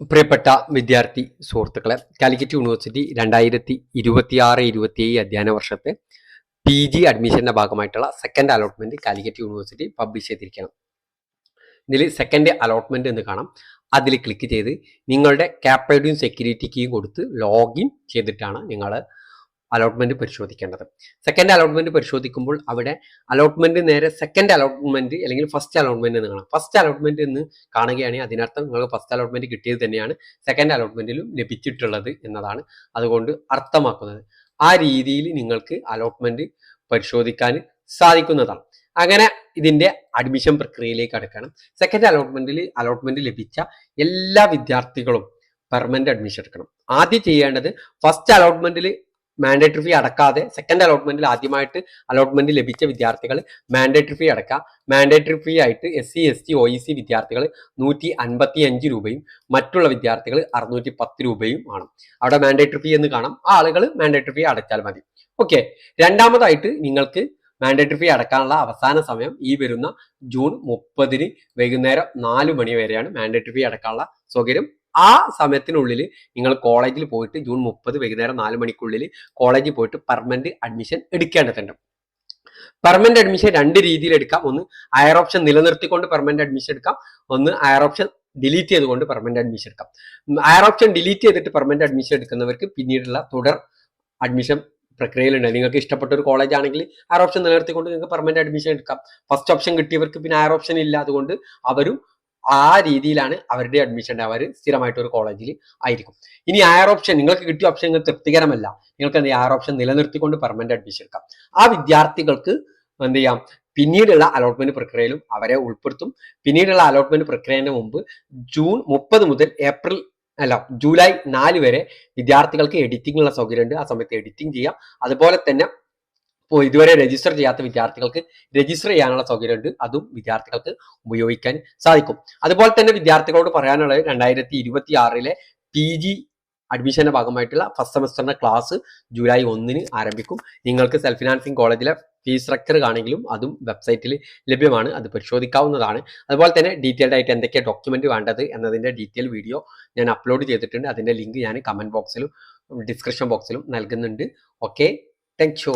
പ്രിയപ്പെട്ട വിദ്യാർത്ഥി സുഹൃത്തുക്കളെ, കാലിക്കറ്റ് യൂണിവേഴ്സിറ്റി 2026-27 അധ്യയന വർഷത്തെ PG അഡ്മിഷന്റെ ഭാഗമായിട്ടുള്ള second allotment Calicut university publish ചെയ്തിരിക്കണം. ഇതിൽ സെക്കൻഡ് അലോട്ട്മെന്റ് എന്ന് കാണാം. അതിൽ ക്ലിക്ക് ചെയ്ത് നിങ്ങളുടെ ക്യാപ് സെക്യൂരിറ്റി കീയും കൊടുത്ത് ലോഗിൻ ചെയ്തിട്ടാണ് നിങ്ങൾ അലോട്ട്മെന്റ് പരിശോധിക്കേണ്ടത്. സെക്കൻഡ് അലോട്ട്മെന്റ് പരിശോധിക്കുമ്പോൾ അവിടെ അലോട്ട്മെന്റ് നേരെ സെക്കൻഡ് അലോട്ട്മെന്റ് അല്ലെങ്കിൽ ഫസ്റ്റ് അലോട്ട്മെന്റ് എന്ന് കാണാം. ഫസ്റ്റ് അലോട്ട്മെന്റ് എന്ന് കാണുകയാണെങ്കിൽ അതിനർത്ഥം നിങ്ങൾക്ക് ഫസ്റ്റ് അലോട്ട്മെന്റ് കിട്ടിയത് തന്നെയാണ് സെക്കൻഡ് അലോട്ട്മെന്റിലും ലഭിച്ചിട്ടുള്ളത് എന്നതാണ് അതുകൊണ്ട് അർത്ഥമാക്കുന്നത്. ആ രീതിയിൽ നിങ്ങൾക്ക് അലോട്ട്മെന്റ് പരിശോധിക്കാൻ സാധിക്കുന്നതാണ്. അങ്ങനെ ഇതിന്റെ അഡ്മിഷൻ പ്രക്രിയയിലേക്ക് കടക്കണം. സെക്കൻഡ് അലോട്ട്മെന്റ് ലഭിച്ച എല്ലാ വിദ്യാർത്ഥികളും പെർമനന്റ് അഡ്മിഷൻ എടുക്കണം. ആദ്യം ചെയ്യേണ്ടത് ഫസ്റ്റ് അലോട്ട്മെന്റിൽ മാൻഡേറ്ററി ഫീ അടക്കാതെ സെക്കൻഡ് അലോട്ട്മെന്റിൽ ആദ്യമായിട്ട് അലോട്ട്മെന്റ് ലഭിച്ച വിദ്യാർത്ഥികൾ മാൻഡേറ്ററി ഫീ അടക്കാം. മാൻഡേറ്ററി ഫീ ആയിട്ട് SC ST OEC വിദ്യാർത്ഥികൾ 155 രൂപയും മറ്റുള്ള വിദ്യാർത്ഥികൾ 610 രൂപയും ആണ്. അവിടെ മാൻഡേറ്ററി ഫീ എന്ന് കാണാം. ആ ആളുകൾ മാൻഡേറ്ററി ഫീ അടച്ചാൽ മതി. ഓക്കെ. രണ്ടാമതായിട്ട് നിങ്ങൾക്ക് മാൻഡേറ്ററി ഫീ അടക്കാനുള്ള അവസാന സമയം ഈ വരുന്ന ജൂൺ 30 വൈകുന്നേരം 4 മണി വരെയാണ് മാൻഡേറ്ററി ഫീ അടക്കാനുള്ള സൗകര്യം. ആ സമയത്തിനുള്ളിൽ നിങ്ങൾ കോളേജിൽ പോയിട്ട് ജൂൺ 30 വൈകുന്നേരം 4 മണിക്കുള്ളിൽ കോളേജിൽ പോയിട്ട് പെർമനന്റ് അഡ്മിഷൻ എടുക്കേണ്ടതുണ്ട്. പെർമനന്റ് അഡ്മിഷൻ രണ്ട് രീതിയിൽ എടുക്കാം. ഒന്ന് ഹയർ ഓപ്ഷൻ നിലനിർത്തിക്കൊണ്ട് പെർമനന്റ് അഡ്മിഷൻ എടുക്കാം. ഒന്ന് ഹയർ ഓപ്ഷൻ ഡിലീറ്റ് ചെയ്തുകൊണ്ട് പെർമനന്റ് അഡ്മിഷൻ എടുക്കാം. ഹയർ ഓപ്ഷൻ ഡിലീറ്റ് ചെയ്തിട്ട് പെർമനന്റ് അഡ്മിഷൻ എടുക്കുന്നവർക്ക് പിന്നീടുള്ള തുടർ അഡ്മിഷൻ പ്രക്രിയയിലുണ്ട്. നിങ്ങൾക്ക് ഇഷ്ടപ്പെട്ട ഒരു കോളേജ് ആണെങ്കിൽ ഹയർ ഓപ്ഷൻ നിലനിർത്തിക്കൊണ്ട് നിങ്ങൾക്ക് പെർമനന്റ് അഡ്മിഷൻ എടുക്കാം. ഫസ്റ്റ് ഓപ്ഷൻ കിട്ടിയവർക്ക് പിന്നെ ഹയർ ഓപ്ഷൻ ഇല്ല. അതുകൊണ്ട് അവരും ആ രീതിയിലാണ് അവരുടെ അഡ്മിഷൻ. അവർ സ്ഥിരമായിട്ട് ഒരു കോളേജിൽ ആയിരിക്കും. ഇനി ഹയർ ഓപ്ഷൻ നിങ്ങൾക്ക് കിട്ടിയ ഓപ്ഷൻ നിങ്ങൾ തൃപ്തികരമല്ല, നിങ്ങൾക്ക് എന്ത് ഹയർ ഓപ്ഷൻ നിലനിർത്തിക്കൊണ്ട് പെർമനന്റ് അഡ്മിഷൻ എടുക്കാം. ആ വിദ്യാർത്ഥികൾക്ക് എന്ത് ചെയ്യാം, പിന്നീടുള്ള അലോട്ട്മെന്റ് പ്രക്രിയയിലും അവരെ ഉൾപ്പെടുത്തും. പിന്നീടുള്ള അലോട്ട്മെന്റ് പ്രക്രിയയുടെ മുമ്പ് ജൂൺ 30 മുതൽ ജൂലൈ 4 വരെ വിദ്യാർത്ഥികൾക്ക് എഡിറ്റിംഗുള്ള സൗകര്യമുണ്ട്. ആ സമയത്ത് എഡിറ്റിംഗ് ചെയ്യാം. അതുപോലെ തന്നെ ഇപ്പോൾ ഇതുവരെ രജിസ്റ്റർ ചെയ്യാത്ത വിദ്യാർത്ഥികൾക്ക് രജിസ്റ്റർ ചെയ്യാനുള്ള സൗകര്യമുണ്ട്. അതും വിദ്യാർത്ഥികൾക്ക് ഉപയോഗിക്കാൻ സാധിക്കും. അതുപോലെ തന്നെ വിദ്യാർത്ഥികളോട് പറയാനുള്ളത് 2026 PG അഡ്മിഷന്റെ ഭാഗമായിട്ടുള്ള ഫസ്റ്റ് സെമസ്റ്ററിന്റെ ക്ലാസ് ജൂലൈ 1 ആരംഭിക്കും. നിങ്ങൾക്ക് സെൽഫ് ഫിനാൻസിങ് കോളേജിലെ ഫീസ് സ്ട്രക്ചർ ആണെങ്കിലും അതും വെബ്സൈറ്റിൽ ലഭ്യമാണ്. അത് പരിശോധിക്കാവുന്നതാണ്. അതുപോലെ തന്നെ ഡീറ്റെയിൽഡ് ആയിട്ട് എന്തൊക്കെ ഡോക്യുമെന്റ് വേണ്ടത് എന്നതിന്റെ ഡീറ്റെയിൽ വീഡിയോ ഞാൻ അപ്ലോഡ് ചെയ്തിട്ടുണ്ട്. അതിന്റെ ലിങ്ക് ഞാൻ കമന്റ് ബോക്സിലും ഡിസ്ക്രിപ്ഷൻ ബോക്സിലും നൽകുന്നുണ്ട്. Okay, thank you.